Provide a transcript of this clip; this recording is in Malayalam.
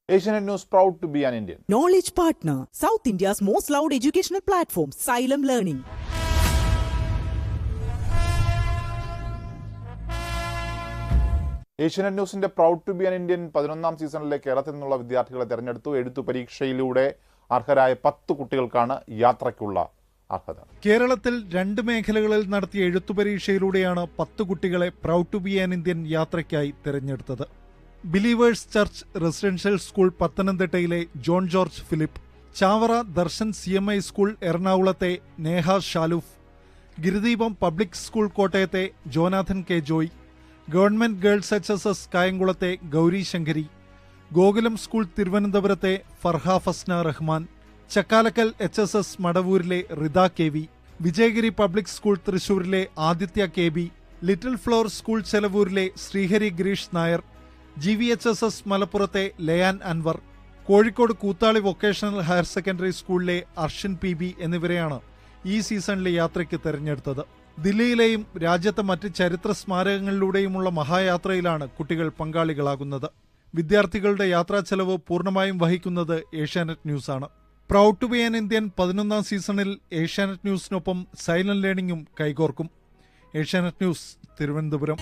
Asianet News proud to be an Indian. Knowledge Partner, South India's most loved educational platform, Xylem Learning. Asianet ന്യൂസിന്റെ proud to be an Indian 11ാം സീസണിലെ കേരളത്തിൽ നിന്നുള്ള വിദ്യാർത്ഥികളെ തെരഞ്ഞെടുത്തു. എഴുത്തു പരീക്ഷയിലൂടെ അർഹരായ 10 കുട്ടികൾക്കാണ് യാത്രയ്ക്കുള്ള അർഹത. കേരളത്തിൽ 2 മേഖലകളിൽ നടത്തിയ എഴുത്തു പരീക്ഷയിലൂടെയാണ് 10 കുട്ടികളെ proud to be an Indian യാത്രയ്ക്കായി തെരഞ്ഞെടുത്തത്. ബിലീവേഴ്സ് ചർച്ച് റെസിഡൻഷ്യൽ സ്കൂൾ പത്തനംതിട്ടയിലെ John George Philip, Chavara Darshan CMI school എറണാകുളത്തെ നേഹ ഷാലൂഫ്, ഗിരിദീപം പബ്ലിക് സ്കൂൾ കോട്ടയത്തെ Jonathan K Joy, government girls HSS കായംകുളത്തെ ഗൗരി ശങ്കരി, ഗോകുലം സ്കൂൾ തിരുവനന്തപുരത്തെ ഫർഹ ഫസ്ന റഹ്മാൻ, ചക്കാലക്കൽ HSS മടവൂരിലെ Rida KV, Vijayagiri public school തൃശൂരിലെ Aditya KB, little flower school ചെലവൂരിലെ ശ്രീഹരി ഗിരീഷ് നായർ, GVHSS മലപ്പുറത്തെ Layan Anwar, Kozhikode Koothali vocational higher secondary സ്കൂളിലെ അർഷിൻ PB എന്നിവരെയാണ് ഈ സീസണിലെ യാത്രയ്ക്ക് തെരഞ്ഞെടുത്തത്. ദില്ലിയിലെയും രാജ്യത്തെ മറ്റ് ചരിത്ര സ്മാരകങ്ങളിലൂടെയുമുള്ള മഹായാത്രയിലാണ് കുട്ടികൾ പങ്കാളികളാകുന്നത്. വിദ്യാർത്ഥികളുടെ യാത്രാ ചെലവ് പൂർണ്ണമായും വഹിക്കുന്നത് ഏഷ്യാനെറ്റ് ന്യൂസാണ്. Proud to be an Indian 11ാം സീസണിൽ ഏഷ്യാനെറ്റ് ന്യൂസിനൊപ്പം സൈലന്റ് ലേണിംഗും കൈകോർക്കും. ഏഷ്യാനെറ്റ് ന്യൂസ്, തിരുവനന്തപുരം.